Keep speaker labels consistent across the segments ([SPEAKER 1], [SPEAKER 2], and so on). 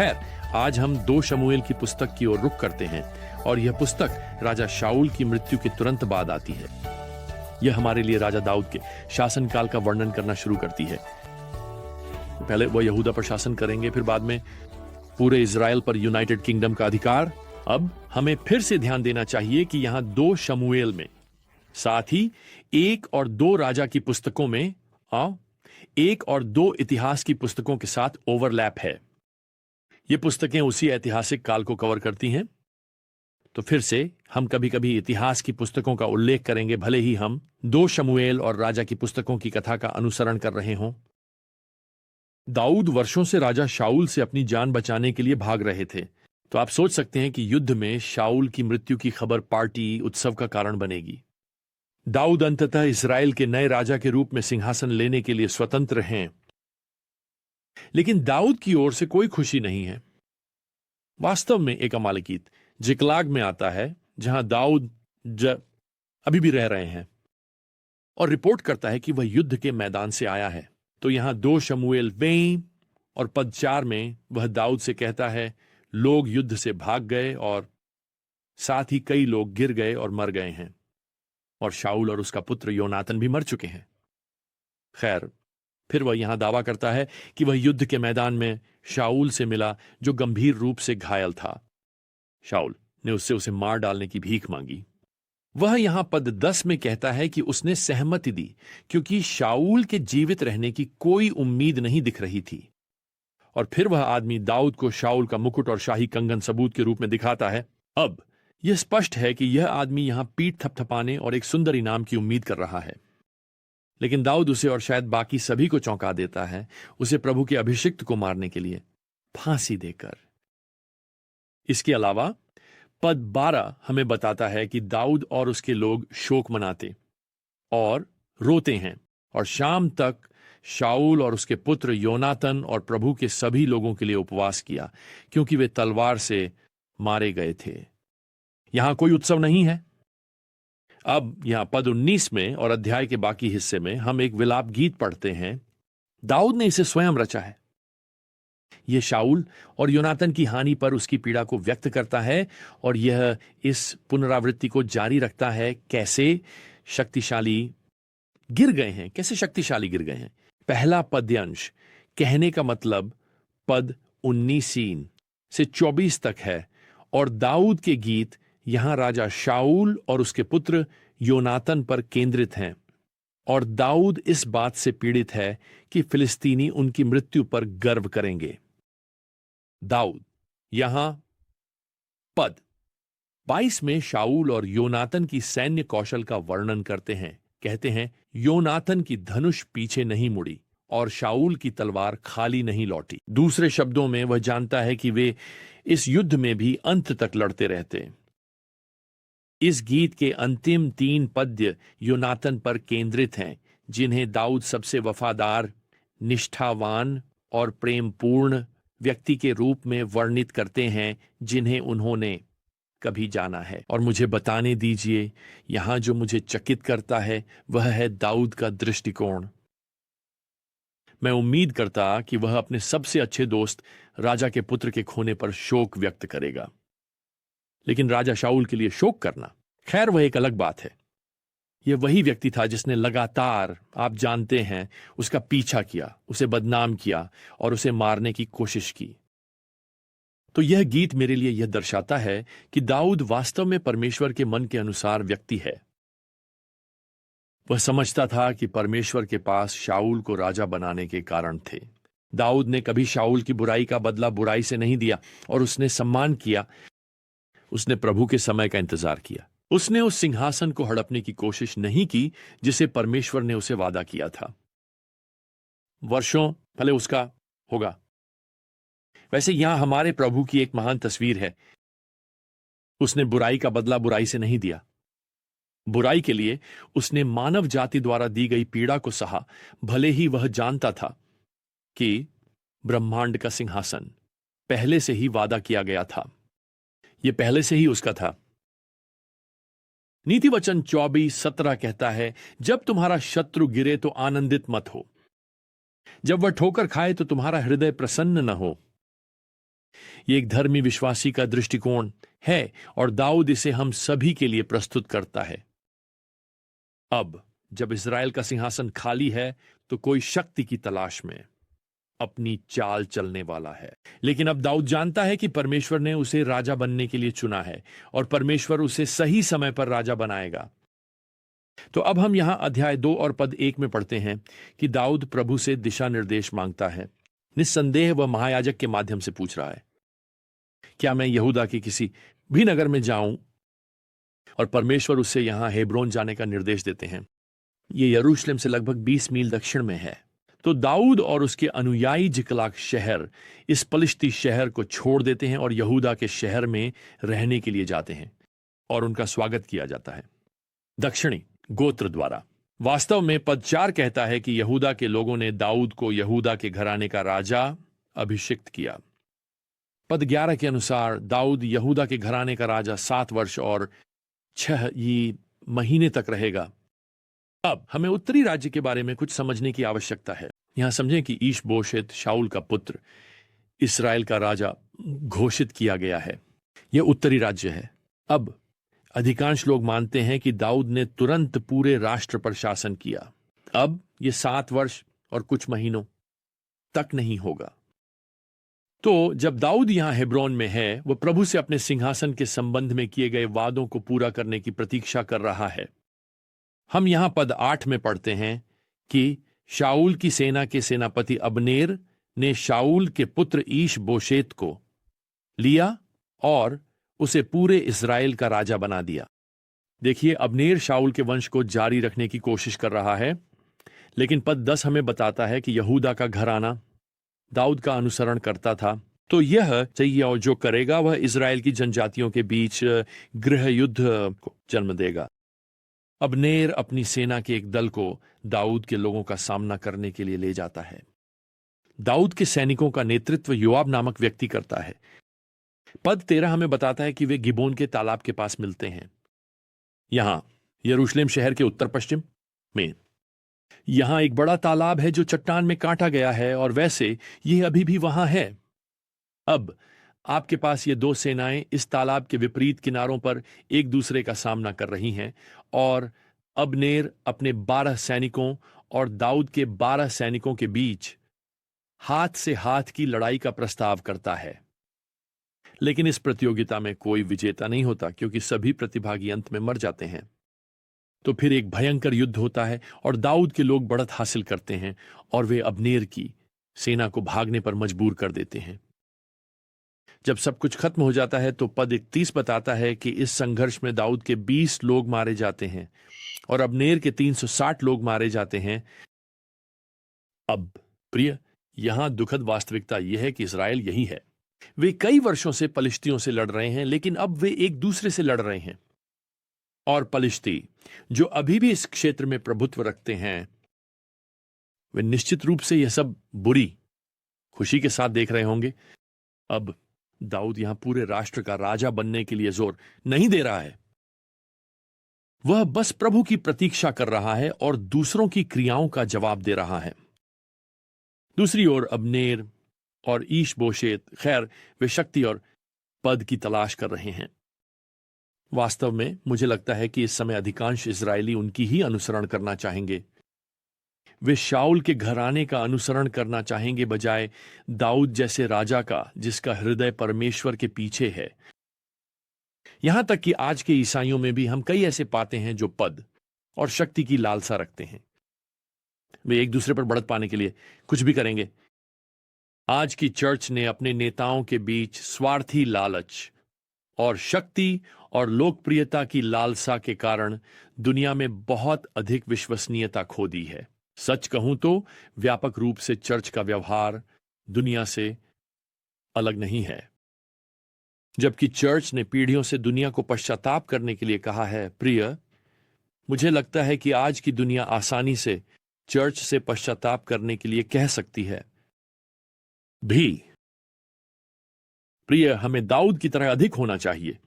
[SPEAKER 1] खैर, आज हम 2 शमूएल की पुस्तक की ओर रुख करते हैं और यह पुस्तक राजा शाऊल की मृत्यु के तुरंत बाद आती है। यह हमारे लिए राजा दाऊद के शासनकाल का वर्णन करना शुरू करती है। पहले वह यहूदा पर शासन करेंगे, फिर बाद में पूरे इज़राइल पर यूनाइटेड किंगडम का अधिकार। अब हमें फिर से ध्यान देना चाहिए कि यहां 2 शमूएल में, साथ ही 1 और 2 राजा की पुस्तकों में 1 और 2 इतिहास की पुस्तकों के साथ ओवरलैप है। ये पुस्तकें उसी ऐतिहासिक काल को कवर करती हैं। तो फिर से हम कभी कभी इतिहास की पुस्तकों का उल्लेख करेंगे, भले ही हम 2 शमूएल और राजा की पुस्तकों की कथा का अनुसरण कर रहे हों। दाऊद वर्षों से राजा शाऊल से अपनी जान बचाने के लिए भाग रहे थे। तो आप सोच सकते हैं कि युद्ध में शाऊल की मृत्यु की खबर पार्टी उत्सव का कारण बनेगी। दाऊद अंततः इस्राएल के नए राजा के रूप में सिंहासन लेने के लिए स्वतंत्र हैं। लेकिन दाऊद की ओर से कोई खुशी नहीं है। वास्तव में एक अमालेकीत जिकलाग में आता है, जहां दाऊद अभी भी रह रहे हैं, और रिपोर्ट करता है कि वह युद्ध के मैदान से आया है। तो यहां 2 शमूएल 20 और पद 4 में वह दाऊद से कहता है, लोग युद्ध से भाग गए और साथ ही कई लोग गिर गए और मर गए हैं, और शाऊल और उसका पुत्र योनातन भी मर चुके हैं। खैर, फिर वह यहां दावा करता है कि वह युद्ध के मैदान में शाऊल से मिला, जो गंभीर रूप से घायल था। शाऊल ने उससे उसे मार डालने की भीख मांगी। वह यहां पद 10 में कहता है कि उसने सहमति दी, क्योंकि शाऊल के जीवित रहने की कोई उम्मीद नहीं दिख रही थी। और फिर वह आदमी दाऊद को शाऊल का मुकुट और शाही कंगन सबूत के रूप में दिखाता है। अब यह स्पष्ट है कि यह आदमी यहां पीठ थपथपाने और एक सुंदर इनाम की उम्मीद कर रहा है। लेकिन दाऊद उसे और शायद बाकी सभी को चौंका देता है, उसे प्रभु के अभिषिक्त को मारने के लिए फांसी देकर। इसके अलावा पद 12 हमें बताता है कि दाऊद और उसके लोग शोक मनाते और रोते हैं, और शाम तक शाऊल और उसके पुत्र योनातन और प्रभु के सभी लोगों के लिए उपवास किया, क्योंकि वे तलवार से मारे गए थे। यहां कोई उत्सव नहीं है। अब यहां पद 19 में और अध्याय के बाकी हिस्से में हम एक विलाप गीत पढ़ते हैं। दाऊद ने इसे स्वयं रचा है। यह शाऊल और योनातन की हानि पर उसकी पीड़ा को व्यक्त करता है, और यह इस पुनरावृत्ति को जारी रखता है। कैसे शक्तिशाली गिर गए हैं, कैसे शक्तिशाली गिर गए हैं। पहला पद्यांश कहने का मतलब पद 19 से 24 तक है, और दाऊद के गीत यहां राजा शाऊल और उसके पुत्र योनातन पर केंद्रित हैं, और दाऊद इस बात से पीड़ित है कि फिलिस्तीनी उनकी मृत्यु पर गर्व करेंगे। दाऊद यहां पद 22 में शाऊल और योनातन की सैन्य कौशल का वर्णन करते हैं। कहते हैं, योनातन की धनुष पीछे नहीं मुड़ी और शाऊल की तलवार खाली नहीं लौटी। दूसरे शब्दों में वह जानता है कि वे इस युद्ध में भी अंत तक लड़ते रहते। इस गीत के अंतिम 3 पद्य योनातन पर केंद्रित हैं, जिन्हें दाऊद सबसे वफादार, निष्ठावान और प्रेमपूर्ण व्यक्ति के रूप में वर्णित करते हैं जिन्हें उन्होंने कभी जाना है। और मुझे बताने दीजिए, यहां जो मुझे चकित करता है वह है दाऊद का दृष्टिकोण। मैं उम्मीद करता कि वह अपने सबसे अच्छे दोस्त राजा के पुत्र के खोने पर शोक व्यक्त करेगा, लेकिन राजा शाऊल के लिए शोक करना, खैर वह एक अलग बात है। यह वही व्यक्ति था जिसने लगातार, आप जानते हैं, उसका पीछा किया, उसे बदनाम किया और उसे मारने की कोशिश की। तो यह गीत मेरे लिए यह दर्शाता है कि दाऊद वास्तव में परमेश्वर के मन के अनुसार व्यक्ति है। वह समझता था कि परमेश्वर के पास शाऊल को राजा बनाने के कारण थे। दाऊद ने कभी शाऊल की बुराई का बदला बुराई से नहीं दिया, और उसने सम्मान किया। उसने प्रभु के समय का इंतजार किया। उसने उस सिंहासन को हड़पने की कोशिश नहीं की जिसे परमेश्वर ने उसे वादा किया था। वर्षों भले उसका होगा। वैसे यहां हमारे प्रभु की एक महान तस्वीर है। उसने बुराई का बदला बुराई से नहीं दिया। बुराई के लिए उसने मानव जाति द्वारा दी गई पीड़ा को सहा, भले ही वह जानता था कि ब्रह्मांड का सिंहासन पहले से ही वादा किया गया था। यह पहले से ही उसका था। नीति वचन 24:17 कहता है, जब तुम्हारा शत्रु गिरे तो आनंदित मत हो, जब वह ठोकर खाए तो तुम्हारा हृदय प्रसन्न न हो। ये एक धर्मी विश्वासी का दृष्टिकोण है और दाऊद इसे हम सभी के लिए प्रस्तुत करता है। अब जब इज़राइल का सिंहासन खाली है तो कोई शक्ति की तलाश में अपनी चाल चलने वाला है। लेकिन अब दाऊद जानता है कि परमेश्वर ने उसे राजा बनने के लिए चुना है और परमेश्वर उसे सही समय पर राजा बनाएगा। तो अब हम यहां अध्याय 2 और पद 1 में पढ़ते हैं कि दाऊद प्रभु से दिशा निर्देश मांगता है। निस्संदेह वह महायाजक के माध्यम से पूछ रहा है, क्या मैं यहूदा के किसी भी नगर में जाऊं? और परमेश्वर उससे यहां हेब्रोन जाने का निर्देश देते हैं। यह यरूशलेम से लगभग 20 मील दक्षिण में है। तो दाऊद और उसके अनुयायी जिकलाग शहर इस पलिश्ती शहर को छोड़ देते हैं और यहूदा के शहर में रहने के लिए जाते हैं और उनका स्वागत किया जाता है दक्षिणी गोत्र द्वारा। वास्तव में पद 4 कहता है कि यहूदा के लोगों ने दाऊद को यहूदा के घराने का राजा अभिषिक्त किया। पद 11 के अनुसार दाऊद यहूदा के घराने का राजा 7 वर्ष और 6 महीने तक रहेगा। अब हमें उत्तरी राज्य के बारे में कुछ समझने की आवश्यकता है। यहां समझें कि ईश-बोशेत शाऊल का पुत्र इस्राएल का राजा घोषित किया गया है। यह उत्तरी राज्य है। अब अधिकांश लोग मानते हैं कि दाऊद ने तुरंत पूरे राष्ट्र पर शासन किया। अब यह 7 वर्ष और कुछ महीनों तक नहीं होगा। तो जब दाऊद यहां हेब्रोन में है, वह प्रभु से अपने सिंहासन के संबंध में किए गए वादों को पूरा करने की प्रतीक्षा कर रहा है। हम यहां पद 8 में पढ़ते हैं कि शाऊल की सेना के सेनापति अब्नेर ने शाऊल के पुत्र ईश-बोशेत को लिया और उसे पूरे इज़राइल का राजा बना दिया। देखिए, अब्नेर शाऊल के वंश को जारी रखने की कोशिश कर रहा है, लेकिन पद 10 हमें बताता है कि यहूदा का घराना दाऊद का अनुसरण करता था। तो यह चाहिए और जो करेगा वह इज़राइल की जनजातियों के बीच गृह युद्ध को जन्म देगा। अब्नेर अपनी सेना के एक दल को दाऊद के लोगों का सामना करने के लिए ले जाता है। दाऊद के सैनिकों का नेतृत्व योआब नामक व्यक्ति करता है। पद 13 हमें बताता है कि वे गिबोन के तालाब के पास मिलते हैं, यहां यरूशलेम शहर के उत्तर पश्चिम में। यहां एक बड़ा तालाब है जो चट्टान में काटा गया है और वैसे यह अभी भी वहां है। अब आपके पास ये 2 सेनाएं इस तालाब के विपरीत किनारों पर एक दूसरे का सामना कर रही हैं और अब्नेर अपने 12 सैनिकों और दाऊद के 12 सैनिकों के बीच हाथ से हाथ की लड़ाई का प्रस्ताव करता है। लेकिन इस प्रतियोगिता में कोई विजेता नहीं होता क्योंकि सभी प्रतिभागी अंत में मर जाते हैं। तो फिर एक भयंकर युद्ध होता है और दाऊद के लोग बढ़त हासिल करते हैं और वे अब्नेर की सेना को भागने पर मजबूर कर देते हैं। जब सब कुछ खत्म हो जाता है तो पद 31 बताता है कि इस संघर्ष में दाऊद के 20 लोग मारे जाते हैं और अब्नेर के 360 लोग मारे जाते हैं। अब प्रिय, यहां दुखद वास्तविकता यह है कि इज़राइल यही है। वे कई वर्षों से पलिश्तियों से लड़ रहे हैं, लेकिन अब वे एक दूसरे से लड़ रहे हैं और पलिश्ती जो अभी भी इस क्षेत्र में प्रभुत्व रखते हैं, वे निश्चित रूप से यह सब बुरी खुशी के साथ देख रहे होंगे। अब दाऊद यहां पूरे राष्ट्र का राजा बनने के लिए जोर नहीं दे रहा है। वह बस प्रभु की प्रतीक्षा कर रहा है और दूसरों की क्रियाओं का जवाब दे रहा है। दूसरी ओर अब्नेर और ईश-बोशेत, खैर, वे शक्ति और पद की तलाश कर रहे हैं। वास्तव में मुझे लगता है कि इस समय अधिकांश इजरायली उनकी ही अनुसरण करना चाहेंगे। वे शाऊल के घराने का अनुसरण करना चाहेंगे बजाय दाऊद जैसे राजा का जिसका हृदय परमेश्वर के पीछे है। यहां तक कि आज के ईसाइयों में भी हम कई ऐसे पाते हैं जो पद और शक्ति की लालसा रखते हैं। वे एक दूसरे पर बढ़त पाने के लिए कुछ भी करेंगे। आज की चर्च ने अपने नेताओं के बीच स्वार्थी लालच और शक्ति और लोकप्रियता की लालसा के कारण दुनिया में बहुत अधिक विश्वसनीयता खो दी है। सच कहूं तो व्यापक रूप से चर्च का व्यवहार दुनिया से अलग नहीं है। जबकि चर्च ने पीढ़ियों से दुनिया को पश्चाताप करने के लिए कहा है। प्रिय, मुझे लगता है कि आज की दुनिया आसानी से चर्च से पश्चाताप करने के लिए कह सकती है भी। प्रिय, हमें दाऊद की तरह अधिक होना चाहिए।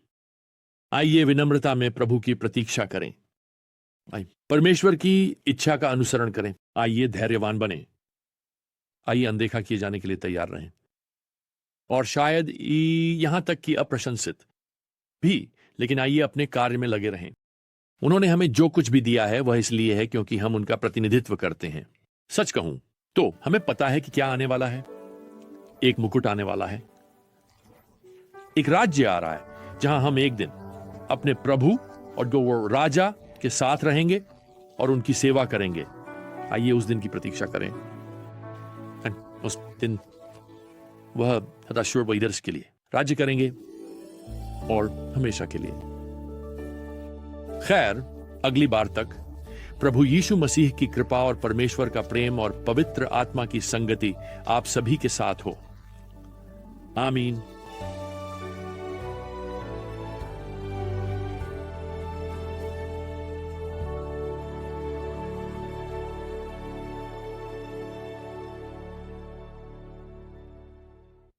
[SPEAKER 1] आइए विनम्रता में प्रभु की प्रतीक्षा करें। आइए परमेश्वर की इच्छा का अनुसरण करें। आइए धैर्यवान बने। आइए अनदेखा किए जाने के लिए तैयार रहें और शायद यहां तक कि अप्रशंसित भी, लेकिन आइए अपने कार्य में लगे रहें। उन्होंने हमें जो कुछ भी दिया है वह इसलिए है क्योंकि हम उनका प्रतिनिधित्व करते हैं। सच कहूं तो हमें पता है कि क्या आने वाला है। एक मुकुट आने वाला है, एक राज्य आ रहा है जहां हम एक दिन अपने प्रभु और जो वो राजा के साथ रहेंगे और उनकी सेवा करेंगे। आइए उस दिन की प्रतीक्षा करें। उस दिन वह सदाशिव वैदर्श के लिए राज्य करेंगे और हमेशा के लिए। खैर, अगली बार तक प्रभु यीशु मसीह की कृपा और परमेश्वर का प्रेम और पवित्र आत्मा की संगति आप सभी के साथ हो। आमीन।